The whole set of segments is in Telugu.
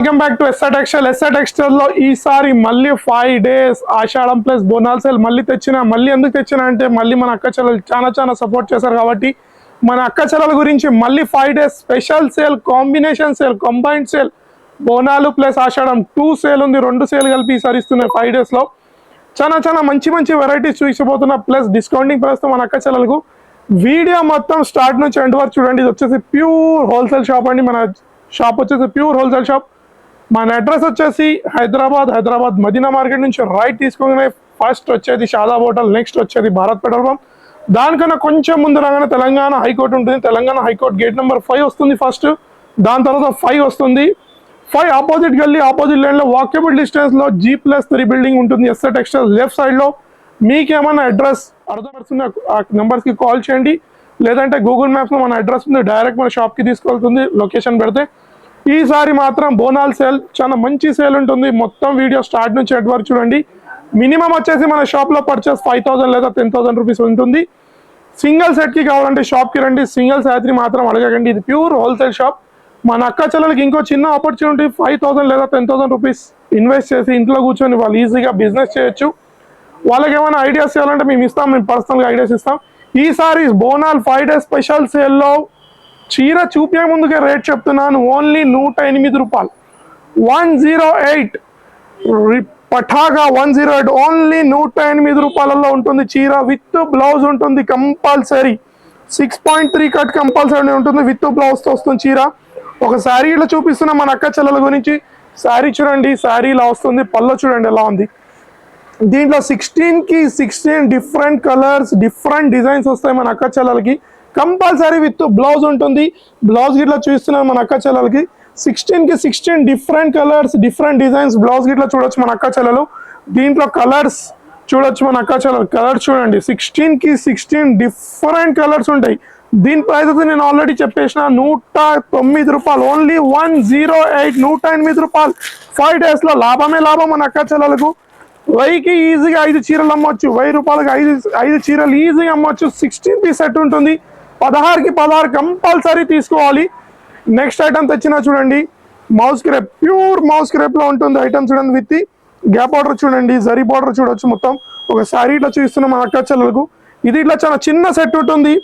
Welcome back to SR textile. SR textile లో ఈసారి మళ్ళీ 5 days Ashadam plus Bonal sale మళ్ళీ ఎందుకు తెచ్చినా అంటే మళ్ళీ మన అక్క చెల్లెలు చాలా సపోర్ట్ చేశారు కాబట్టి మన అక్క చెల్లెల గురించి మళ్ళీ 5 days special sale, combination sale, combined sale, Bonalu plus Ashadham 2 sale ఉంది. 2 సేల్ కలిపి ఈసారి ఇస్తున్నాయి 5 days లో. చాలా మంచి వెరైటీస్ చూపించబోతున్నా. ప్లస్ డిస్కౌంటింగ్ ప్రైస్ తో మన అక్క చెల్లెలకు. వీడియో మొత్తం స్టార్ట్ నుంచి ఎండ్ వరకు చూడండి. ఇది వచ్చేసి ప్యూర్ హోల్సేల్ షాప్ అండి. మన షాప్ వచ్చేసి ప్యూర్ హోల్సేల్ షాప్. మన అడ్రస్ వచ్చేసి హైదరాబాద్ మదీనా మార్కెట్ నుంచి రైట్ తీసుకోగానే ఫస్ట్ వచ్చేది షాదాబ్ హోటల్, నెక్స్ట్ వచ్చేది భారత్ పెట్రోల్ పంప్. దానికన్నా కొంచెం ముందు రాగానే తెలంగాణ హైకోర్టు ఉంటుంది. తెలంగాణ హైకోర్టు గేట్ నెంబర్ 5 వస్తుంది ఫస్ట్. దాని తర్వాత 5 వస్తుంది. 5 ఆపోజిట్ గల్లీ, ఆపోజిట్ లైన్ లో వాకబుల్ డిస్టెన్స్ లో G+3 బిల్డింగ్ ఉంటుంది. ఎస్ఆర్ టెక్స్టైల్ లెఫ్ట్ సైడ్ లో. మీకేమన్నా అడ్రస్ అర్థపడుతుంది ఆ నెంబర్స్ కి కాల్ చేయండి, లేదంటే గూగుల్ మ్యాప్స్ లో మన అడ్రస్ ఉంది, డైరెక్ట్ మన షాప్ కి తీసుకెళ్తుంది లొకేషన్ పెడితే. ఈసారి మాత్రం బోనాల్ సేల్ చాలా మంచి సేల్ ఉంటుంది. మొత్తం వీడియో స్టార్ట్ నుంచి ఎండ్ వరకు చూడండి. మినిమం వచ్చేసి మన షాప్ లో పర్చేస్ 5,000 లేదా 10,000 రూపీస్ ఉంటుంది. సింగిల్ సెట్ కి కావాలంటే షాప్ కి రండి, సింగిల్ శారీ మాత్రం అడగకండి. ఇది ప్యూర్ హోల్సేల్ షాప్. మన అక్క చెల్లెలకి ఇంకో చిన్న ఆపర్చునిటీ, 5,000 లేదా 10,000 రూపీస్ ఇన్వెస్ట్ చేసి ఇంట్లో కూర్చొని వాళ్ళు ఈజీగా బిజినెస్ చేయొచ్చు. వాళ్ళకి ఏమైనా ఐడియాస్ చేయాలంటే మేము ఇస్తాం, మేము పర్సనల్గా ఐడియాస్ ఇస్తాం. ఈసారి బోనాల్ 5 days స్పెషల్ సేల్లో చీర చూపే ముందుకే రేట్ చెప్తున్నాను. ఓన్లీ 108 రూపాయలు, 108 పఠాగా 108, ఓన్లీ 108 రూపాయలలో ఉంటుంది చీర. విత్ బ్లౌజ్ ఉంటుంది కంపల్సరీ. 6.3 కట్ కంపల్సరీ ఉంటుంది. విత్ బ్లౌజ్ తో వస్తుంది చీర. ఒక శారీ ఇలా చూపిస్తున్నా మన అక్క చెల్లెల గురించి. శారీ చూడండి, శారీ ఇలా వస్తుంది. పళ్ళు చూడండి ఎలా ఉంది. దీంట్లో 16 కి 16 డిఫరెంట్ కలర్స్, డిఫరెంట్ డిజైన్స్ వస్తాయి మన అక్క చెల్లెలకి. కంపల్సరీ విత్ బ్లౌజ్ ఉంటుంది. బ్లౌజ్ గిట్లా చూస్తున్నాను మన అక్క చెల్లెలకి. 16 కి 16 different colours, different designs blouse గిట్లా చూడొచ్చు మన అక్క చెల్లెలు. దీంట్లో కలర్స్ చూడొచ్చు మన అక్క చెల్లెలు. కలర్స్ చూడండి, 16 కి 16 డిఫరెంట్ కలర్స్ ఉంటాయి. దీని ప్రైస్ అయితే నేను ఆల్రెడీ చెప్పేసిన 109 రూపాయలు, ఓన్లీ 108, 108 రూపాయలు. 5 days లో లాభమే లాభం మన అక్క చెల్లెలకు. 1000కి ఈజీగా 5 చీరలు అమ్మొచ్చు. 1000 రూపాయలకి 5 చీరలు ఈజీగా అమ్మొచ్చు. 16 పీస్ సెట్ ఉంటుంది. 16కి 16 కంపల్సరీ తీసుకోవాలి. నెక్స్ట్ ఐటమ్ తెచ్చినా చూడండి, moss crepe, pure moss crepe లో ఉంటుంది ఐటమ్ చూడండి. విత్ గ్యాప్ బార్డర్ చూడండి, జరీ బార్డర్ చూడొచ్చు. మొత్తం ఒక శారీ ఇట్లా చూస్తున్నాం మన అక్క చెల్లెలకు. ఇది ఇట్లా చాలా చిన్న సెట్ ఉంటుంది.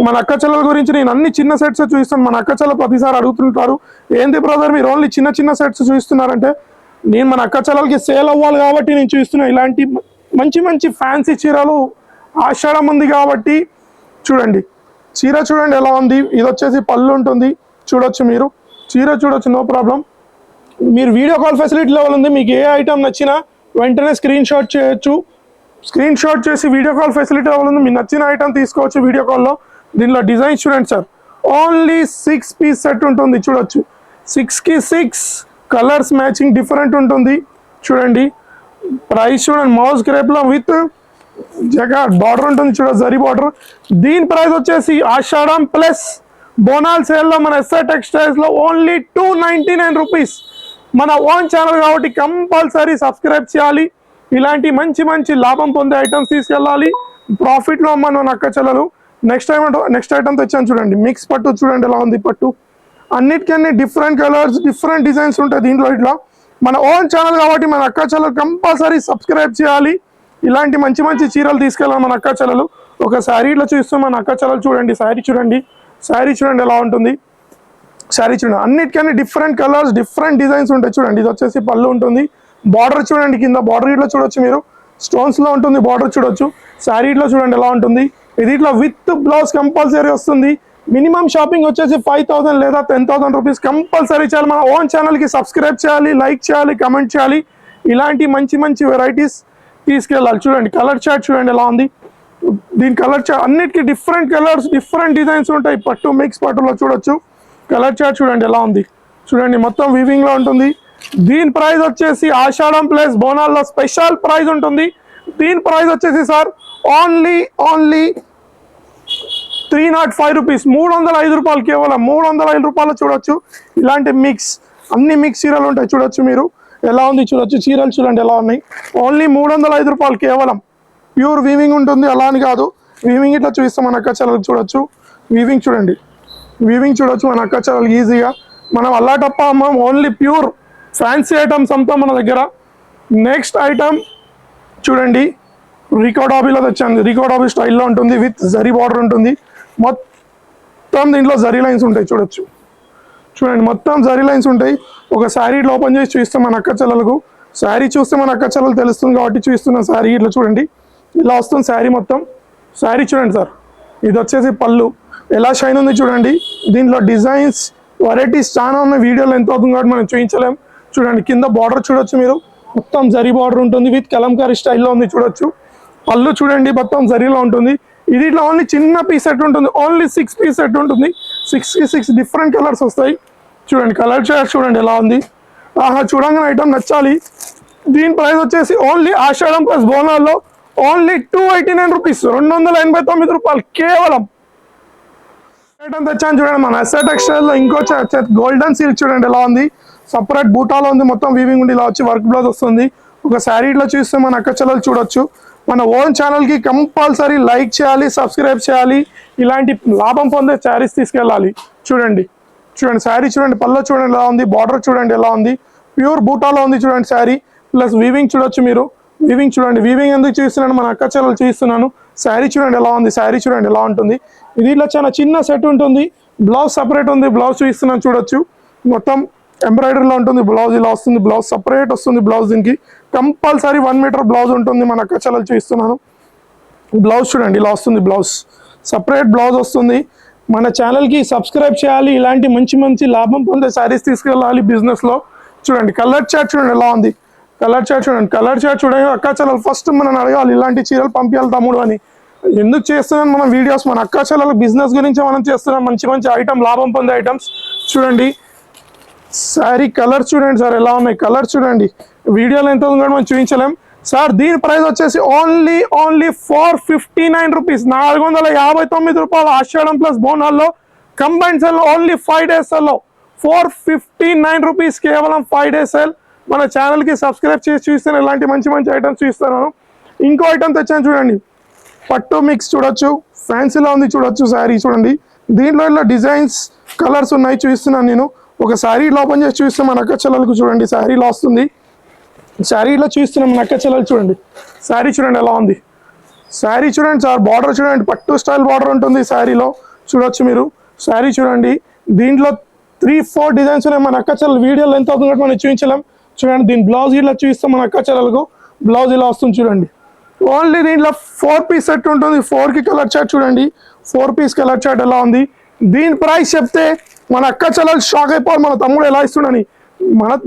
మన అక్క చెల్లెల గురించి నేను అన్ని చిన్న సెట్స్ చూపిస్తాను. మన అక్క చెల్లెలు ప్రతిసారి అడుగుతుంటారు, ఏంది బ్రదర్ మీరు ఓన్లీ చిన్న సెట్స్ చూపిస్తున్నారంటే, నేను మన అక్క చెల్లెలకి సేల్ అవ్వాలి కాబట్టి నేను చూస్తున్నా. ఇలాంటి మంచి ఫ్యాన్సీ చీరలు ఆషాఢం ఉంది కాబట్టి చూడండి. చీర చూడండి ఎలా ఉంది. ఇది వచ్చేసి పళ్ళు ఉంటుంది, చూడొచ్చు మీరు. చీర చూడొచ్చు, నో ప్రాబ్లం. మీరు వీడియో కాల్ ఫెసిలిటీ లెవెల్ ఉంది. మీకు ఏ ఐటమ్ నచ్చినా వెంటనే స్క్రీన్ షాట్ చేయొచ్చు. స్క్రీన్ షాట్ చేసి వీడియో కాల్ ఫెసిలిటీ లెవెల్ ఉంది. మీకు నచ్చిన ఐటమ్ తీసుకోవచ్చు వీడియో కాల్లో. దీనిలో డిజైన్ చూడండి సార్, ఓన్లీ 6 పీస్ సెట్ ఉంటుంది చూడొచ్చు. 6కి 6 కలర్స్ మ్యాచింగ్ డిఫరెంట్ ఉంటుంది చూడండి. ప్రైస్ చూడండి, మౌస్ క్రేప్లో విత్ జగా బార్డర్ ఉంటుంది చూడండి, జరీ బార్డర్. దీని ప్రైస్ వచ్చేసి ఆషాఢం ప్లస్ బోనాల్ సేల్లో మన ఎస్ఆర్ టెక్స్టైల్స్ లో ఓన్లీ 299 రూపీస్. మన ఓన్ ఛానల్ కాబట్టి కంపల్సరీ సబ్స్క్రైబ్ చేయాలి. ఇలాంటి మంచి లాభం పొందే ఐటమ్స్ తీసుకెళ్ళాలి. ప్రాఫిట్ లో అమ్మ మన అక్క చెల్లెలు. నెక్స్ట్ ఐటమ్ తెచ్చాను చూడండి, మిక్స్ పట్టు చూడండి ఎలా ఉంది పట్టు. అన్నిటికన్నీ డిఫరెంట్ కలర్స్, డిఫరెంట్ డిజైన్స్ ఉంటాయి దీంట్లో. ఇట్లా మన ఓన్ ఛానల్ కాబట్టి మన అక్క చెల్లెలు కంపల్సరీ సబ్స్క్రైబ్ చేయాలి. ఇలాంటి మంచి చీరలు తీసుకెళ్ళాలి మన అక్క చెల్లెలు. ఒక శారీ ఇట్లా చూస్తాం మన అక్క చెల్లెలు చూడండి. శారీ చూడండి ఎలా ఉంటుంది. శారీ చూడండి, అన్నిటికన్నీ డిఫరెంట్ కలర్స్, డిఫరెంట్ డిజైన్స్ ఉంటాయి చూడండి. ఇది వచ్చేసి పళ్ళు ఉంటుంది. బార్డర్ చూడండి, కింద బార్డర్ ఇట్లా చూడొచ్చు మీరు. స్టోన్స్ లో ఉంటుంది బార్డర్ చూడొచ్చు. శారీ ఇట్లా చూడండి ఎలా ఉంటుంది. ఇది ఇట్లా విత్ బ్లౌజ్ కంపల్సరీ వస్తుంది. మినిమం షాపింగ్ వచ్చేసి 5,000 లేదా 10,000 రూపీస్ కంపల్సరీ చేయాలి. మన ఓన్ ఛానల్ కి సబ్స్క్రైబ్ చేయాలి, లైక్ చేయాలి, కమెంట్ చేయాలి. ఇలాంటి మంచి వెరైటీస్ తీసుకెళ్ళాలి. చూడండి కలర్ చార్ట్ చూడండి ఎలా ఉంది. దీని కలర్ చార్ట్ అన్నిటికీ డిఫరెంట్ కలర్స్, డిఫరెంట్ డిజైన్స్ ఉంటాయి. పట్టు మిక్స్ పట్టులో చూడొచ్చు. కలర్ చార్ట్ చూడండి ఎలా ఉంది. చూడండి మొత్తం వీవింగ్ లో ఉంటుంది. దీని ప్రైస్ వచ్చేసి ఆషాఢం ప్లస్ బోనాల్లో స్పెషల్ ప్రైస్ ఉంటుంది. దీని ప్రైస్ వచ్చేసి సార్ ఓన్లీ 305 రూపీస్, 305 రూపాయలు, కేవలం 305 రూపాయలు చూడొచ్చు. ఇలాంటి అన్ని మిక్స్ చీరలు ఉంటాయి చూడొచ్చు మీరు ఎలా ఉంది. చూడొచ్చు చీరలు చూడండి ఎలా ఉన్నాయి. ఓన్లీ 305 రూపాయలు కేవలం. ప్యూర్ వీవింగ్ ఉంటుంది, అలా అని కాదు. వీవింగ్ ఇట్లా చూపిస్తాం మన అక్క చెల్లెలకు చూడొచ్చు. వీవింగ్ చూడండి, మన అక్క చెల్లెలకి ఈజీగా. మనం అల్లాటప్ప అమ్మం, ఓన్లీ ప్యూర్ ఫ్యాన్సీ ఐటమ్స్ అంతా మన దగ్గర. నెక్స్ట్ ఐటమ్ చూడండి, రికోడాబీలో తెచ్చాను. రికోడాబీ స్టైల్లో ఉంటుంది, విత్ జరీ బార్డర్ ఉంటుంది. మొత్తం దీంట్లో జరీ లైన్స్ ఉంటాయి చూడొచ్చు. చూడండి మొత్తం జరీ లైన్స్ ఉంటాయి. ఒక శారీ ఇట్లా ఓపెన్ చేసి చూస్తాం మన అక్క చెల్లెలకు. శారీ చూస్తే మన అక్క చెల్లెలు తెలుస్తుంది కాబట్టి చూస్తున్నాం. శారీ ఇట్లా చూడండి, ఇలా వస్తుంది శారీ మొత్తం. శారీ చూడండి సార్, ఇది వచ్చేసి పళ్ళు ఎలా షైన్ ఉంది చూడండి. దీంట్లో డిజైన్స్ వెరైటీస్ చాలా ఉన్నాయి. వీడియోలో ఎంత అవుతుంది కాబట్టి మనం చూపించలేం. చూడండి కింద బార్డర్ చూడొచ్చు మీరు, మొత్తం జరీ బార్డర్ ఉంటుంది, విత్ కలంకారీ స్టైల్లో ఉంది చూడొచ్చు. పళ్ళు చూడండి మొత్తం జరీలో ఉంటుంది. ఇది ఇట్లా ఓన్లీ చిన్న పీస్ సెట్ ఉంటుంది, ఓన్లీ 6 పీస్ సెట్ ఉంటుంది. 6 డిఫరెంట్ కలర్స్ వస్తాయి. చూడండి కలర్ చార్ట్ చూడండి ఎలా ఉంది. ఆహా, చూడంగానే ఐటమ్ నచ్చాలి. దీని ప్రైస్ వచ్చేసి ఓన్లీ ఆషాఢం ప్లస్ బోనాల్లో ఓన్లీ 289 రూపీస్, 289 రూపాయలు కేవలం. ఐటమ్ తెచ్చాను చూడండి మన ఎస్ఆర్ టెక్స్టైల్ లో. ఇంకో గోల్డెన్ సిల్క్ చూడండి ఎలా ఉంది, సపరేట్ బూటాలో ఉంది, మొత్తం వీవింగ్ ఉండి ఇలా వచ్చి వర్క్ బ్లౌజ్ వస్తుంది. ఒక శారీ ఇట్లా చూస్తే మన అక్క చెల్లెలు చూడొచ్చు. మన ఓన్ ఛానల్కి కంపల్సరీ లైక్ చేయాలి, సబ్స్క్రైబ్ చేయాలి. ఇలాంటి లాభం పొందే శారీస్ తీసుకెళ్ళాలి. చూడండి చూడండి శారీ చూడండి, పళ్ళు చూడండి ఎలా ఉంది, బార్డర్ చూడండి ఎలా ఉంది, ప్యూర్ బూటాలో ఉంది చూడండి శారీ. ప్లస్ వీవింగ్ చూడొచ్చు మీరు. వీవింగ్ చూడండి, వీవింగ్ ఎందుకు చూస్తున్నాను మన అక్క చెల్లెలు చూస్తున్నాను. శారీ చూడండి ఎలా ఉంది, శారీ చూడండి ఎలా ఉంటుంది. ఇది ఇట్లా చాలా చిన్న సెట్ ఉంటుంది. బ్లౌజ్ సపరేట్ ఉంది, బ్లౌజ్ చూస్తున్నాను చూడొచ్చు. మొత్తం ఎంబ్రాయిడరీలో ఉంటుంది. బ్లౌజ్ ఇలా వస్తుంది, బ్లౌజ్ సపరేట్ వస్తుంది. బ్లౌజ్ దీనికి కంపల్సరీ 1 మీటర్ బ్లౌజ్ ఉంటుంది. మన అక్క చెల్లెలు చూస్తున్నాను. బ్లౌజ్ చూడండి ఇలా వస్తుంది, బ్లౌజ్ సపరేట్ బ్లౌజ్ వస్తుంది. మన ఛానల్కి సబ్స్క్రైబ్ చేయాలి. ఇలాంటి మంచి మంచి లాభం పొందే శారీస్ తీసుకెళ్ళాలి బిజినెస్లో. చూడండి కలర్ చార్ట్ చూడండి ఎలా ఉంది, కలర్ చార్ట్ చూడండి. కలర్ చార్ట్ చూడండి, అక్క చెల్లెలు ఫస్ట్ మనం అడగాలి ఇలాంటి చీరలు పంపించాలి తమ్ముడు అని. ఎందుకు చేస్తున్నాను మనం వీడియోస్, మన అక్క చెల్లెల బిజినెస్ గురించి మనం చేస్తున్నాం. మంచి మంచి ఐటమ్, లాభం పొందే ఐటమ్స్ చూడండి. శారీ కలర్ చూడండి సార్ ఎలా ఉన్నాయి, కలర్ చూడండి. వీడియోలో ఎంత ఉంది మనం చూపించలేం సార్. దీని ప్రైస్ వచ్చేసి ఓన్లీ 459 రూపీస్, 459 రూపాయలు. ఆషాఢం ప్లస్ బోనాల్లో కంబైన్ సెల్ ఓన్లీ 5 days సెల్లో 459 రూపీస్, కేవలం 5 days సెల్. మన ఛానల్కి సబ్స్క్రైబ్ చేసి చూస్తాను, ఇలాంటి మంచి మంచి ఐటమ్స్ చూస్తాను. ఇంకో ఐటమ్ తెచ్చాను చూడండి, పట్టు మిక్స్ చూడొచ్చు, ఫ్యాన్సీలో ఉంది చూడొచ్చు. శారీ చూడండి, దీంట్లో ఇలా డిజైన్స్ కలర్స్ ఉన్నాయి చూపిస్తున్నాను నేను. ఒక శారీ ఇలా ఓపెన్ చేసి చూస్తే మన అక్క చెల్లెలకు చూడండి శారీలో వస్తుంది. శారీలో చూస్తున్నాం మన అక్క చెల్లెలు చూడండి. శారీ చూడండి ఎలా ఉంది, శారీ చూడండి సార్. బార్డర్ చూడండి, పట్టు స్టైల్ బార్డర్ ఉంటుంది శారీలో చూడొచ్చు మీరు. శారీ చూడండి, దీంట్లో 3-4 డిజైన్స్ ఉన్నాయి. మన అక్క చెల్లెలు వీడియోలో ఎంత అవుతుంది మనం చూపించలేం. చూడండి దీని బ్లౌజ్ ఇలా చూపిస్తాం మన అక్క చెల్లెలకు. బ్లౌజ్ ఇలా వస్తుంది చూడండి. ఓన్లీ దీంట్లో 4 పీస్ సెట్ ఉంటుంది. 4కి కలర్ చార్ట్ చూడండి, 4 పీస్ కలర్ చార్ట్ ఎలా ఉంది. దీని ప్రైస్ చెప్తే మన అక్క చెల్లెలు షాక్ అయిపోవాలి, మన తమ్ముడు ఎలా ఇస్తుండని.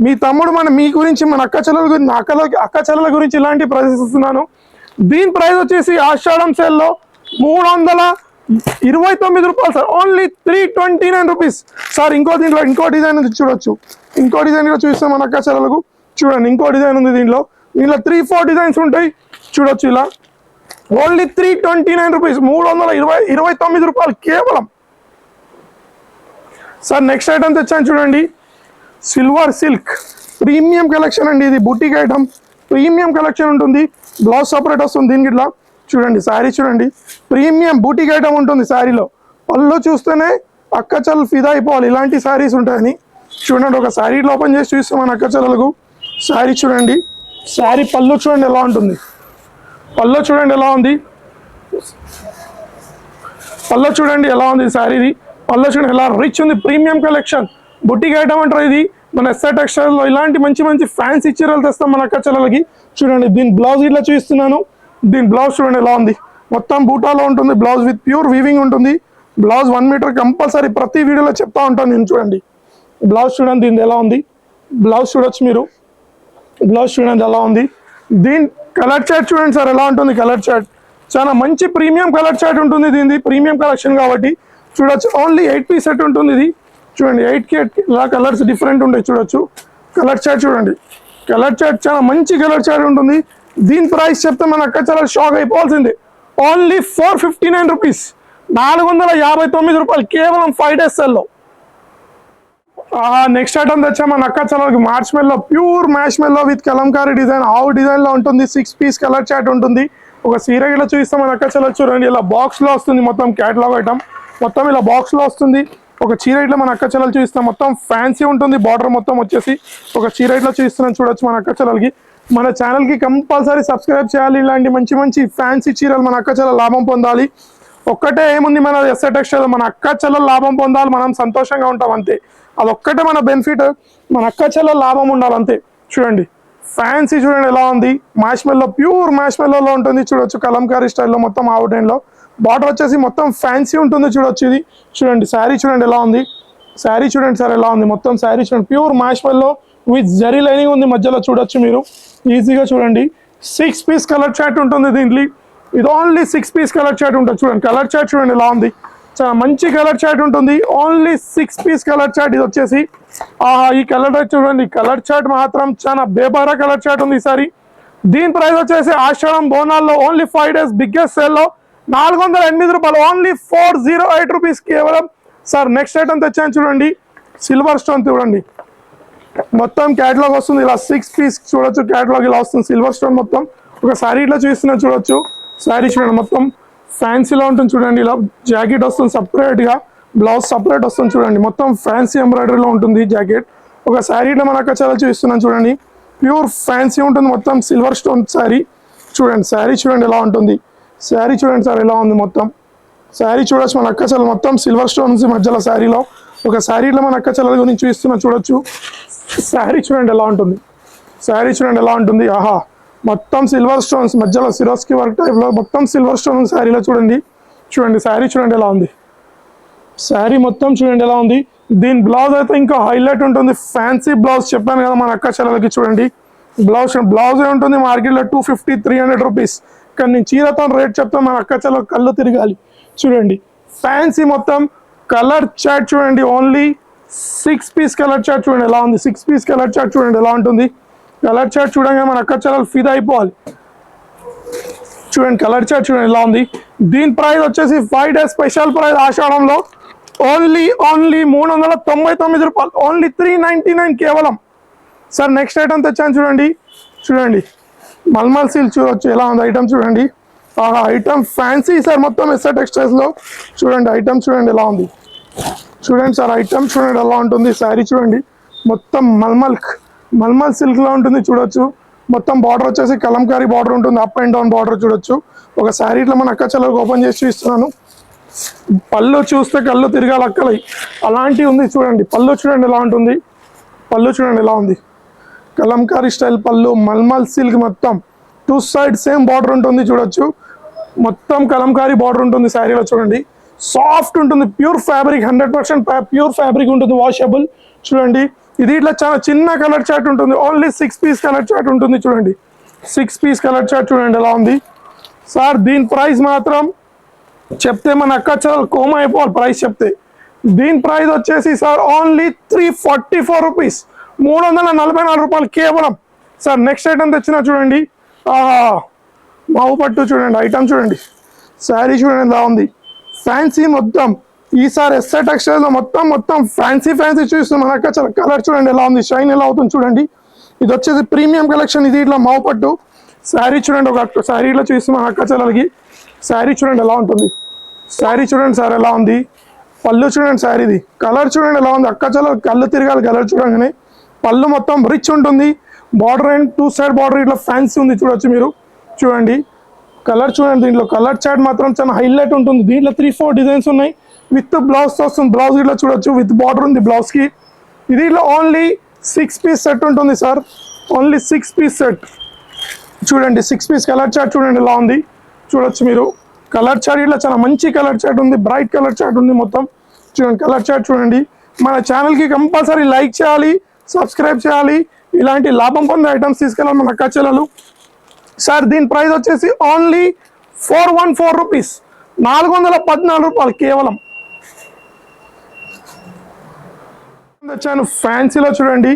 మీ తమ్ముడు మీ గురించి, మన అక్క చెల్లెల గురించి, అక్క చెల్లెల గురించి ఇలాంటి ప్రైజెస్ ఇస్తున్నాను. దీని ప్రైస్ వచ్చేసి ఆషాఢం సేల్లో 329 రూపాయలు సార్, ఓన్లీ 329 రూపీస్ సార్. దీంట్లో ఇంకో డిజైన్ ఉంది చూడొచ్చు. ఇంకో డిజైన్ కూడా చూస్తాం మన అక్క చెల్లెలకు. చూడండి ఇంకో డిజైన్ ఉంది దీంట్లో. 3-4 డిజైన్స్ ఉంటాయి చూడొచ్చు ఇలా. ఓన్లీ 329 రూపీస్, 329 రూపాయలు కేవలం సార్. నెక్స్ట్ ఐటమ్ తెచ్చాను చూడండి, సిల్వర్ సిల్క్ ప్రీమియం కలెక్షన్ అండి. ఇది బుటీక్ ఐటమ్, ప్రీమియం కలెక్షన్ ఉంటుంది. బ్లౌజ్ సపరేట్ వస్తుంది దీనికి ఇట్లా. చూడండి శారీ చూడండి, ప్రీమియం బుటీక్ ఐటమ్ ఉంటుంది శారీలో. పళ్ళు చూస్తేనే అక్క చెల్లెలు ఫిదా అయిపోవాలి, ఇలాంటి శారీస్ ఉంటాయని. చూడండి ఒక శారీ ఇట్లా ఓపెన్ చేసి చూస్తాం మన అక్క చెల్లెలకు. శారీ చూడండి, శారీ పళ్ళు చూడండి ఎలా ఉంటుంది, పళ్ళు చూడండి ఎలా ఉంది, పళ్ళు చూడండి ఎలా ఉంది శారీది. పళ్ళు చూడండి ఎలా రిచ్ ఉంది, ప్రీమియం కలెక్షన్ బుటీక్ ఐటమ్ అంటారు ఇది. మన ఎస్ఆర్ టెక్స్టైల్లో ఇలాంటి మంచి మంచి ఫ్యాన్సీ చీరలు తెస్తాం మన అక్క చెల్లెలకి. చూడండి దీని బ్లౌజ్ ఇట్లా చూపిస్తున్నాను. దీని బ్లౌజ్ చూడండి ఎలా ఉంది, మొత్తం బూటాలో ఉంటుంది. బ్లౌజ్ విత్ ప్యూర్ వీవింగ్ ఉంటుంది. బ్లౌజ్ 1 మీటర్ కంపల్సరీ, ప్రతి వీడియోలో చెప్తా ఉంటాను నేను. చూడండి బ్లౌజ్ చూడండి దీని ఎలా ఉంది, బ్లౌజ్ చూడొచ్చు మీరు. బ్లౌజ్ చూడండి ఎలా ఉంది. దీని కలర్ చార్ట్ చూడండి సార్ ఎలా ఉంటుంది. కలర్ చార్ట్ చాలా మంచి ప్రీమియం కలర్ చార్ట్ ఉంటుంది. దీనిది ప్రీమియం కలెక్షన్ కాబట్టి చూడొచ్చు. ఓన్లీ 8 పీస్ సెట్ ఉంటుంది ఇది. చూడండి 8కి ఇలా కలర్స్ డిఫరెంట్ ఉంటాయి చూడొచ్చు. కలర్ చార్ట్ చూడండి, కలర్ చార్ట్ చాలా మంచి కలర్ చార్ట్ ఉంటుంది. దీని ప్రైస్ చెప్తే మన అక్క చెల్లెలు షాక్ అయిపోవాల్సిందే. ఓన్లీ 459 రూపీస్, 459 రూపాయలు కేవలం 5 days సెల్లో. నెక్స్ట్ ఐటమ్ తెచ్చా మన అక్క చెల్లెలకి మార్చ్ మెల్లో, ప్యూర్ మ్యాష్ మెల్లో విత్ కలంకారీ డిజైన్, ఆవు డిజైన్ లో ఉంటుంది. 6 పీస్ కలర్ చార్ట్ ఉంటుంది. ఒక సీర గిట్లా చూపిస్తాం మన అక్క చెల్లెలు చూడండి. ఇలా బాక్స్ లో వస్తుంది, మొత్తం క్యాటలాగ్ ఐటమ్ మొత్తం ఇలా బాక్స్ లో వస్తుంది. ఒక చీర ఇట్లా మన అక్క చెల్లెలు చూపిస్తాం, మొత్తం ఫ్యాన్సీ ఉంటుంది, బార్డర్ మొత్తం వచ్చేసి ఒక చీర ఇట్లా చూపిస్తున్నాం చూడొచ్చు మన అక్క చెల్లెలకి. మన ఛానల్కి కంపల్సరీ సబ్స్క్రైబ్ చేయాలి, ఇలాంటి మంచి మంచి ఫ్యాన్సీ చీరలు మన అక్క చెల్లెలు లాభం పొందాలి. ఒక్కటే ఏముంది మన ఎస్ఆర్ టెక్స్టైల్, మన అక్క చెల్లెలు లాభం పొందాలి, మనం సంతోషంగా ఉంటాం అంతే. అదొక్కటే మన బెనిఫిట్, మన అక్క చెల్లెలు లాభం ఉండాలి అంతే. చూడండి ఫ్యాన్సీ చూడండి ఎలా ఉంది, మ్యాష్మెల్లో ప్యూర్ మ్యాష్మెల్లోలో ఉంటుంది చూడొచ్చు, కలంకారీ స్టైల్లో మొత్తం ఆవుటైన్లో. బార్డర్ వచ్చేసి మొత్తం ఫ్యాన్సీ ఉంటుంది చూడొచ్చు. ఇది చూడండి శారీ చూడండి ఎలా ఉంది, శారీ చూడండి సార్ ఎలా ఉంది, మొత్తం శారీ చూడండి pure marshmallow with zari lining ఉంది మధ్యలో చూడొచ్చు మీరు ఈజీగా. చూడండి 6 పీస్ కలర్ చార్ట్ ఉంటుంది దీంట్లో, ఇది ఓన్లీ 6 పీస్ కలర్ చార్ట్ ఉంటుంది. చూడండి కలర్ చార్ట్ చూడండి ఎలా ఉంది, చాలా మంచి కలర్ చార్ట్ ఉంటుంది, ఓన్లీ 6 పీస్ కలర్ చార్ట్. ఇది వచ్చేసి ఈ కలర్ చూడండి, కలర్ చార్ట్ మాత్రం చాలా బేబారా కలర్ చార్ట్ ఉంది ఈసారి. దీని ప్రైస్ వచ్చేసి ఆషాఢం బోనాల్లో ఓన్లీ 5 days బిగ్గెస్ట్ సేల్లో 408 రూపాయలు, ఓన్లీ 408 రూపీస్ కేవలం. సార్ నెక్స్ట్ ఐటమ్ తెచ్చాను చూడండి, సిల్వర్ స్టోన్ చూడండి, మొత్తం క్యాటలాగ్ వస్తుంది ఇలా 6 పీస్ చూడొచ్చు, క్యాటలాగ్ ఇలా వస్తుంది సిల్వర్ స్టోన్ మొత్తం. ఒక శారీ ఇట్లా చూస్తున్నాను చూడొచ్చు, శారీ చూడండి మొత్తం ఫ్యాన్సీలో ఉంటుంది చూడండి, ఇలా జాకెట్ వస్తుంది సపరేట్గా, బ్లౌజ్ సపరేట్ వస్తుంది చూడండి, మొత్తం ఫ్యాన్సీ ఎంబ్రాయిడరీలో ఉంటుంది జాకెట్. ఒక శారీ ఇట్లా మన అక్క చెల్లెలు చూస్తున్నాను చూడండి, ప్యూర్ ఫ్యాన్సీ ఉంటుంది మొత్తం సిల్వర్ స్టోన్ శారీ. చూడండి శారీ చూడండి ఎలా ఉంటుంది, శారీ చూడండి సార్ ఎలా ఉంది, మొత్తం శారీ చూడొచ్చు మన అక్క చెల్లెలు, మొత్తం సిల్వర్ స్టోన్స్ మధ్యలో శారీలో. ఒక శారీ ఇట్లా మన అక్క చెల్లెల గురించి చూస్తున్నా చూడొచ్చు, శారీ చూడండి ఎలా ఉంటుంది, శారీ చూడండి ఎలా ఉంటుంది, ఆహా మొత్తం సిల్వర్ స్టోన్స్ మధ్యలో సిరోస్కి వర్క్ టైప్లో మొత్తం సిల్వర్ స్టోన్ శారీలో చూడండి. చూడండి శారీ చూడండి ఎలా ఉంది, శారీ మొత్తం చూడండి ఎలా ఉంది. దీని బ్లౌజ్ అయితే ఇంకా హైలైట్ ఉంటుంది, ఫ్యాన్సీ బ్లౌజ్ చెప్పాను కదా మన అక్క చెల్లెలకి. చూడండి బ్లౌజ్ ఉంటుంది మార్కెట్లో 250-300 రూపీస్, కానీ నేను చీరతో రేట్ చెప్తాను మన అక్క చెల్లెలు కళ్ళు తిరగాలి. చూడండి ఫ్యాన్సీ మొత్తం కలర్ చార్ట్ చూడండి, ఓన్లీ 6 పీస్ కలర్ చార్ట్ చూడండి ఎలా ఉంది, 6 పీస్ కలర్ చార్ట్ చూడండి ఎలా ఉంటుంది. కలర్ చార్ట్ చూడంగా మన అక్క చెల్లెలు ఫిదా అయిపోవాలి. చూడండి కలర్ చార్ట్ చూడండి ఎలా ఉంది. దీని ప్రైస్ వచ్చేసి 5 days స్పెషల్ ప్రైస్ ఆషాఢంలో ఓన్లీ 399 రూపాయలు, ఓన్లీ 399 కేవలం. సార్ నెక్స్ట్ ఐటమ్ తెచ్చాను చూడండి, చూడండి మల్మల్ సిల్క్ చూడొచ్చు ఎలా ఉంది ఐటమ్ చూడండి, ఐటమ్ ఫ్యాన్సీ సార్ మొత్తం ఎస్ఆర్ టెక్స్టైల్స్లో. చూడండి ఐటమ్ చూడండి ఎలా ఉంది, చూడండి సార్ ఐటమ్ చూడండి ఎలా ఉంటుంది. శారీ చూడండి మొత్తం మల్మల్ సిల్క్లో ఉంటుంది చూడొచ్చు, మొత్తం బార్డర్ వచ్చేసి కలంకారీ బార్డర్ ఉంటుంది, అప్ అండ్ డౌన్ బార్డర్ చూడొచ్చు. ఒక శారీ ఇట్లా మన అక్క చెల్లెలకు ఓపెన్ చేసి చూస్తున్నాను, పళ్ళు చూస్తే కళ్ళు తిరగాలి అక్కలై అలాంటివి ఉంది చూడండి. పళ్ళు చూడండి ఎలా ఉంటుంది, పళ్ళు చూడండి ఎలా ఉంది, కలంకారీ స్టైల్ పళ్ళు, మల్మల్ సిల్క్ మొత్తం 2 sides సేమ్ బార్డర్ ఉంటుంది చూడొచ్చు, మొత్తం కలంకారీ బార్డర్ ఉంటుంది శారీలో. చూడండి సాఫ్ట్ ఉంటుంది, ప్యూర్ ఫ్యాబ్రిక్, 100% ప్యూర్ ఫ్యాబ్రిక్ ఉంటుంది, వాషబుల్. చూడండి ఇది ఇట్లా చాలా చిన్న కలర్ చార్ట్ ఉంటుంది, ఓన్లీ 6 పీస్ కలర్ చార్ట్ ఉంటుంది. చూడండి 6 పీస్ కలర్ చార్ట్ చూడండి ఎలా ఉంది. సార్ దీని ప్రైస్ మాత్రం చెప్తే మన అక్క చెల్లెలు కోమ అయిపోవాలి ప్రైస్ చెప్తే. దీని ప్రైస్ వచ్చేసి సార్ ఓన్లీ 344 రూపీస్, 344 రూపాయలు కేవలం. సార్ నెక్స్ట్ ఐటమ్ తెచ్చినా చూడండి, మావు పట్టు చూడండి ఐటమ్ చూడండి, శారీ చూడండి ఎలా ఉంది, ఫ్యాన్సీ మొత్తం. ఈసారి ఎస్ఆర్ టెక్స్టైల్స్లో మొత్తం ఫ్యాన్సీ చూస్తున్నాం మన అక్క చెల్లెలు. కలర్ చూడండి ఎలా ఉంది, షైన్ ఎలా అవుతుంది చూడండి. ఇది వచ్చేసి ప్రీమియం కలెక్షన్, ఇది ఇట్లా మావు పట్టు శారీ చూడండి, ఒక శారీ ఇట్లా చూస్తున్నాం మన అక్క చెల్లెలకి. శారీ చూడండి ఎలా ఉంటుంది, శారీ చూడండి సార్ ఎలా ఉంది, పళ్ళు చూడండి శారీది, కలర్ చూడండి ఎలా ఉంది, అక్క చెల్లెలు కళ్ళు తిరగాలి కలర్ చూడంగానే. పళ్ళు మొత్తం రిచ్ ఉంటుంది, బార్డర్ అండ్ 2 side బార్డర్ ఇట్లా ఫ్యాన్సీ ఉంది చూడొచ్చు మీరు. చూడండి కలర్ చూడండి, దీంట్లో కలర్ చార్ట్ మాత్రం చాలా హైలైట్ ఉంటుంది. దీంట్లో 3-4 డిజైన్స్ ఉన్నాయి, విత్ బ్లౌజ్ వస్తుంది, బ్లౌజ్ ఇట్లా చూడొచ్చు, విత్ బార్డర్ ఉంది బ్లౌజ్కి. ఇది ఇట్లా ఓన్లీ 6 పీస్ సెట్ ఉంటుంది సార్, ఓన్లీ 6 పీస్ సెట్. చూడండి 6 పీస్ కలర్ చార్ట్ చూడండి ఎలా ఉంది చూడొచ్చు మీరు. కలర్ చార్ట్ ఇట్లా చాలా మంచి కలర్ చార్ట్ ఉంది, బ్రైట్ కలర్ చార్ట్ ఉంది మొత్తం. చూడండి కలర్ చార్ట్ చూడండి. మన ఛానల్కి కంపల్సరీ లైక్ చేయాలి, సబ్స్క్రైబ్ చేయాలి, ఇలాంటి లాభం పొందే ఐటమ్స్ తీసుకెళ్ళాలి మన అక్క చెల్లెలు. సార్ దీని ప్రైస్ వచ్చేసి ఓన్లీ 414 రూపీస్, 414 రూపాయలు కేవలం. వచ్చాను ఫ్యాన్సీలో చూడండి,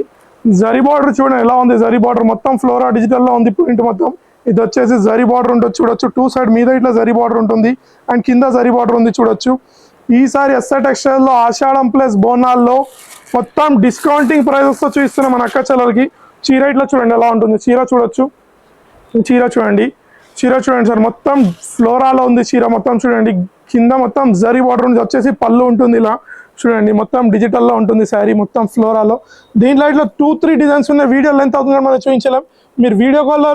జరీ బార్డర్ చూడండి ఎలా ఉంది, జరీ బార్డర్ మొత్తం ఫ్లోరా డిజిటల్లో ఉంది ప్రింట్ మొత్తం. ఇది వచ్చేసి జరీ బార్డర్ ఉంటుంది చూడొచ్చు, 2 side మీద ఇట్లా జరీ బార్డర్ ఉంటుంది అండ్ కింద జరీ బార్డర్ ఉంది చూడొచ్చు. ఈసారి ఎస్ఆర్ టెక్స్టైల్లో ఆషాఢం ప్లస్ బోనాల్లో మొత్తం డిస్కౌంటింగ్ ప్రైజెస్తో చూపిస్తున్నాం మన అక్క చెల్లెలకి. చీర ఇట్లా చూడండి ఎలా ఉంటుంది, చీర చూడొచ్చు, చీర చూడండి సార్ మొత్తం ఫ్లోరాలో ఉంది చీర మొత్తం. చూడండి కింద మొత్తం జరీ బార్డర్ ఉంది, వచ్చేసి పళ్ళు ఉంటుంది ఇలా చూడండి మొత్తం డిజిటల్లో ఉంటుంది శారీ, మొత్తం ఫ్లోరాలో. దీంట్లో ఇట్లా 2-3 డిజైన్స్ ఉన్నాయి. వీడియో లెంత్ అవుతుంది మనం చూపించలేం. మీరు వీడియో కాల్లో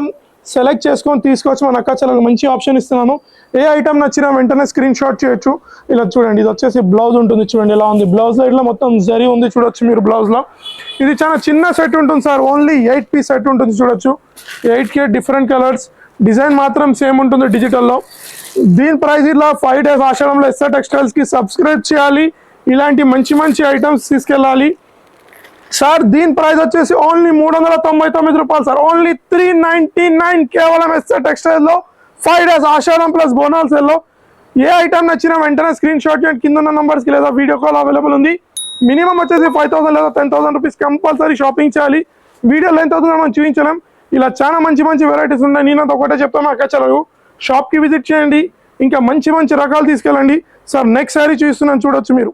సెలెక్ట్ చేసుకొని తీసుకోవచ్చు. మన అక్క చాలా మంచి ఆప్షన్ ఇస్తున్నాను. ఏ ఐటమ్ నచ్చినా వెంటనే స్క్రీన్ షాట్ చేయొచ్చు. ఇలా చూడండి, ఇది వచ్చేసి బ్లౌజ్ ఉంటుంది. చూడండి ఎలా ఉంది బ్లౌజ్. ఇట్లా మొత్తం జరీ ఉంది చూడొచ్చు మీరు బ్లౌజ్లో. ఇది చాలా చిన్న సెట్ ఉంటుంది సార్, ఓన్లీ 8 పీస్ సెట్ ఉంటుంది చూడొచ్చు. 8K డిఫరెంట్ కలర్స్, డిజైన్ మాత్రం సేమ్ ఉంటుంది డిజిటల్లో. దీని ప్రైస్ ఇలా 5 days ఆషాఢంలో ఎస్ఆర్ టెక్స్టైల్స్కి సబ్స్క్రైబ్ చేయాలి. ఇలాంటి మంచి మంచి ఐటమ్స్ తీసుకెళ్ళాలి సార్. దీని ప్రైస్ వచ్చేసి ఓన్లీ 399 రూపాయలు సార్, ఓన్లీ 399 కేవలం ఎస్ఆర్ టెక్స్టైల్లో 5 days ఆషాఢం ప్లస్ బోనాల్ సేల్లో. ఏ ఐటమ్ నచ్చినా వెంటనే స్క్రీన్ షాట్ చేయండి. కింద ఉన్న నంబర్స్కి లేదా వీడియో కాల్ అవైలబుల్ ఉంది. మినిమం వచ్చేసి 5,000 లేదా 10,000 రూపీస్ కంపల్సరీ షాపింగ్ చేయాలి. వీడియో లెంత్ అవుతుందో మనం చూపించలేం. ఇలా చాలా మంచి మంచి వెరైటీస్ ఉన్నాయి. నేనంత ఒకటే చెప్తాను, అక్క చలవు షాప్కి విజిట్ చేయండి, ఇంకా మంచి మంచి రకాలు తీసుకెళ్ళండి సార్. నెక్స్ట్ శారీ చూస్తున్నాను చూడొచ్చు మీరు.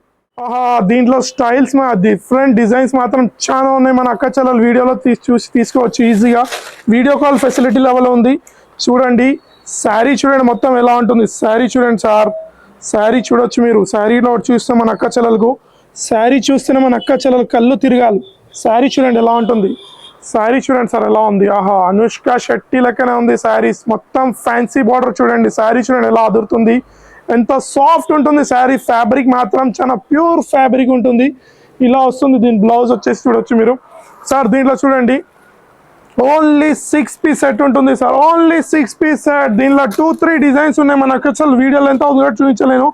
దీంట్లో స్టైల్స్ డిఫరెంట్ డిజైన్స్ మాత్రం చాలా ఉన్నాయి. మన అక్క చల్లలు వీడియోలో చూసి తీసుకోవచ్చు ఈజీగా. వీడియో కాల్ ఫెసిలిటీ లెవెల్ ఉంది. చూడండి శారీ చూడండి మొత్తం ఎలా ఉంటుంది. శారీ చూడండి సార్, శారీ చూడొచ్చు మీరు. శారీలో చూస్తే మన అక్క చల్లలకు, శారీ చూస్తేనే మన అక్క చల్లలు కళ్ళు తిరగాలి. శారీ చూడండి ఎలా ఉంటుంది. శారీ చూడండి సార్ ఎలా ఉంది. అనుష్క శెట్టి లెక్కనే ఉంది శారీస్. మొత్తం ఫ్యాన్సీ బార్డర్ చూడండి. శారీ చూడండి ఎలా అదురుతుంది, ఎంత సాఫ్ట్ ఉంటుంది శారీ. ఫ్యాబ్రిక్ మాత్రం చాలా ప్యూర్ ఫ్యాబ్రిక్ ఉంటుంది. ఇలా వస్తుంది. దీని బ్లౌజ్ వచ్చేసి చూడొచ్చు మీరు సార్. దీంట్లో చూడండి ఓన్లీ 6 పీస్ సెట్ ఉంటుంది సార్, ఓన్లీ 6 పీస్ సెట్. దీనిలో 2-3 డిజైన్స్ ఉన్నాయి. మనకు అసలు వీడియోలో ఎంత అవుతుందో చూపించలేను.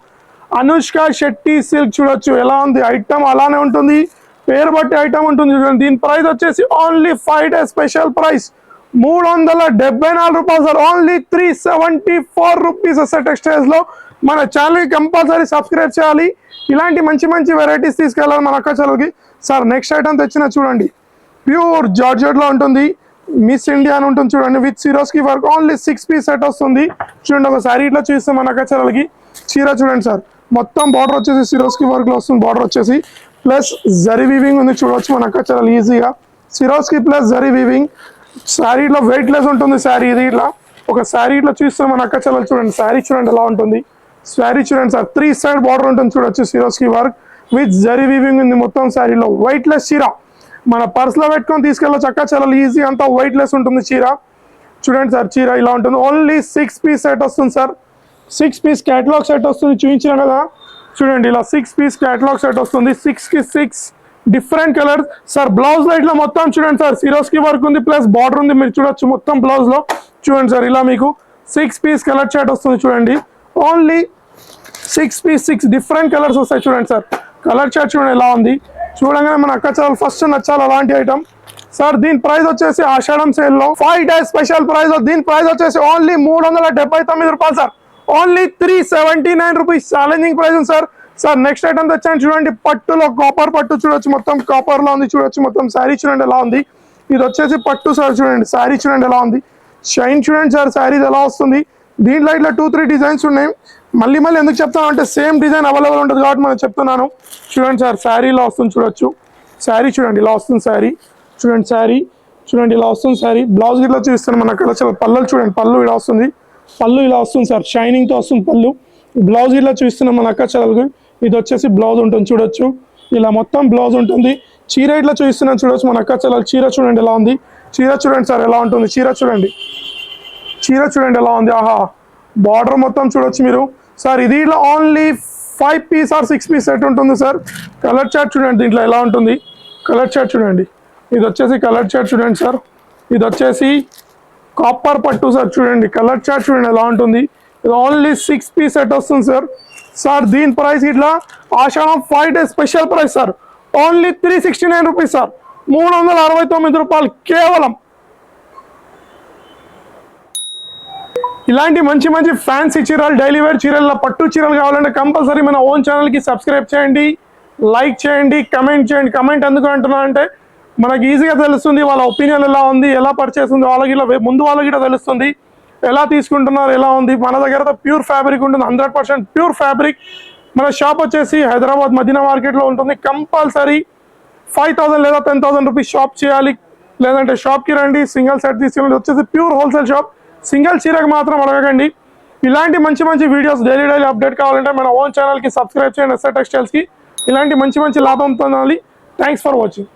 అనుష్క శెట్టి సిల్క్ చూడొచ్చు ఎలా ఉంది. ఐటమ్ అలానే ఉంటుంది, పేరు బట్టి ఐటమ్ ఉంటుంది చూడండి. దీని ప్రైస్ వచ్చేసి ఓన్లీ 5 days స్పెషల్ ప్రైస్ 374 రూపాయలు సార్, ఓన్లీ 374 రూపీస్ ఎస్ఆర్ టెక్స్టైల్స్లో. మన ఛానల్కి కంపల్సరీ సబ్స్క్రైబ్ చేయాలి. ఇలాంటి మంచి మంచి వెరైటీస్ తీసుకెళ్ళాలి మన అక్క ఛానల్కి సార్. నెక్స్ట్ ఐటమ్ తెచ్చిన చూడండి, ప్యూర్ జార్జెట్లో ఉంటుంది. మిస్ ఇండియా అని ఉంటుంది చూడండి, with Swarovski work. Only 6 piece set వస్తుంది చూడండి. ఒక శారీ ఇట్లా చూస్తే మన అక్క ఛానల్కి. చీర చూడండి సార్, మొత్తం బార్డర్ వచ్చేసి సిరోస్కి వర్క్లో వస్తుంది. బార్డర్ వచ్చేసి ప్లస్ జరీ వీవింగ్ ఉంది చూడవచ్చు మన అక్క ఛానల్ ఈజీగా. Swarovski plus zari weaving. శారీలో వెయిట్ లెస్ ఉంటుంది శారీ. ఇది ఇట్లా ఒక శారీ ఇట్లా చూస్తే మన అక్క ఛానల్ చూడండి. శారీ చూడండి ఎలా ఉంటుంది. శారీ చూడండి సార్, 3 side బార్డర్ ఉంటుంది చూడొచ్చు. Swarovski work with zari weaving ఉంది మొత్తం శారీలో. వెయిట్ లెస్ చీర, మన పర్స్లో పెట్టుకొని తీసుకెళ్ళచ్చు అక్క ఛానల్ ఈజీ. అంతా వెయిట్ లెస్ ఉంటుంది చీర. చూడండి సార్, చీర ఇలా ఉంటుంది. ఓన్లీ 6 పీస్ సెట్ వస్తుంది సార్. 6 పీస్ క్యాటలాగ్ సెట్ వస్తుంది, చూపించిన కదా చూడండి. ఇలా 6 పీస్ క్యాటలాగ్ సెట్ వస్తుంది. 6కి 6 different colour sir. Blouse light లో మొత్తం చూడండి సార్, సిరోస్కి వర్క్ ఉంది ప్లస్ బార్డర్ ఉంది. మీరు చూడొచ్చు మొత్తం బ్లౌజ్ లో చూడండి సార్. ఇలా మీకు 6 పీస్ కలర్ చార్ట్ వస్తుంది చూడండి. ఓన్లీ 6 పీస్ 6 డిఫరెంట్ కలర్స్ వస్తాయి చూడండి సార్. కలర్ చార్ట్ చూడండి ఎలా ఉంది. చూడగానే మన అక్క ఛానల్ ఫస్ట్ నచ్చాలి అలాంటి ఐటమ్ సార్. దీని ప్రైస్ వచ్చేసి ఆషాఢం సేల్లో 5 days స్పెషల్ ప్రైస్. దీని ప్రైస్ వచ్చేసి ఓన్లీ 379 రూపాయలు sir, only 379 rupees. Challenging price ఉంది సార్. సార్ నెక్స్ట్ ఐటమ్ తెచ్చాను చూడండి, పట్టులో కాపర్ పట్టు చూడొచ్చు. మొత్తం కాపర్ లో ఉంది చూడొచ్చు. మొత్తం శారీ చూడండి ఎలా ఉంది. ఇది వచ్చేసి పట్టు సార్. చూడండి శారీ చూడండి ఎలా ఉంది. షైన్ చూడండి సార్, శారీస్ ఎలా వస్తుంది. దీంట్లో ఇట్లా 2-3 డిజైన్స్ ఉన్నాయి. మళ్ళీ ఎందుకు చెప్తాను అంటే సేమ్ డిజైన్ అవైలబుల్ ఉంటుంది కాబట్టి మనం చెప్తున్నాను. చూడండి సార్, శారీలో వస్తుంది చూడొచ్చు. శారీ చూడండి ఇలా వస్తుంది. శారీ చూడండి, శారీ చూడండి ఇలా వస్తుంది. శారీ బ్లౌజ్ ఇట్లా చూపిస్తాను మన అక్కడ. పళ్ళు చూడండి, పళ్ళు ఇలా వస్తుంది. పళ్ళు ఇలా వస్తుంది సార్, షైనింగ్తో వస్తుంది పళ్ళు. బ్లౌజ్ ఇలా చూస్తున్నాం మన అక్క చల్లకి. ఇది వచ్చేసి బ్లౌజ్ ఉంటుంది చూడొచ్చు. ఇలా మొత్తం బ్లౌజ్ ఉంటుంది. చీర ఇట్లా చూపిస్తున్నాను చూడొచ్చు మన అక్క చల్లలు. చీర చూడండి ఎలా ఉంది. చీర చూడండి సార్ ఎలా ఉంటుంది. చీర చూడండి, చీర చూడండి ఎలా ఉంది. బార్డర్ మొత్తం చూడొచ్చు మీరు సార్. ఇది ఇలా only 5 piece or 6 piece set ఉంటుంది సార్. కలర్ చార్ట్ చూడండి దీంట్లో ఎలా ఉంటుంది. కలర్ చార్ట్ చూడండి. ఇది వచ్చేసి కలర్ చార్ట్ చూడండి సార్. ఇది వచ్చేసి కాపర్ పట్టు సార్. చూడండి కలర్ చార్ట్ చూడండి ఎలా ఉంటుంది. ఇది ఓన్లీ 6 పీస్ సెట్ వస్తుంది సార్. సార్ దీని ప్రైస్ ఇట్లా ఆషాఢం 5 days special price sir, only 369 rupees sir, 369 రూపాయలు కేవలం. ఇలాంటి మంచి మంచి ఫ్యాన్సీ చీరలు, డైలీ వేర్ చీరల, పట్టు చీరలు కావాలంటే కంపల్సరీ మన ఓన్ ఛానల్కి సబ్స్క్రైబ్ చేయండి, లైక్ చేయండి, కమెంట్ చేయండి. కమెంట్ ఎందుకు అంటున్నా అంటే మనకి ఈజీగా తెలుస్తుంది వాళ్ళ ఒపీనియన్ ఎలా ఉంది, ఎలా పర్చేస్ ఉంది, వాళ్ళకి ఇలా ముందు వాళ్ళకి కూడా తెలుస్తుంది ఎలా తీసుకుంటున్నారు, ఎలా ఉంది. మన దగ్గర ప్యూర్ ఫ్యాబ్రిక్ ఉంటుంది, 100% ప్యూర్ ఫ్యాబ్రిక్. మన షాప్ వచ్చేసి హైదరాబాద్ మదీనా మార్కెట్లో ఉంటుంది. కంపల్సరీ 5,000 లేదా 10,000 రూపీస్ షాప్ చేయాలి, లేదంటే షాప్కి రండి. సింగిల్ సెట్ తీసుకెళ్ళి వచ్చేసి ప్యూర్ హోల్సేల్ షాప్. సింగిల్ చీరకు మాత్రం అడగకండి. ఇలాంటి మంచి మంచి వీడియోస్ డైలీ అప్డేట్ కావాలంటే మన ఓన్ ఛానల్కి సబ్స్క్రైబ్ చేయండి ఎస్ఆర్ టెక్స్టైల్స్కి. ఇలాంటి మంచి మంచి లాభంతో థ్యాంక్స్ ఫర్ వాచింగ్.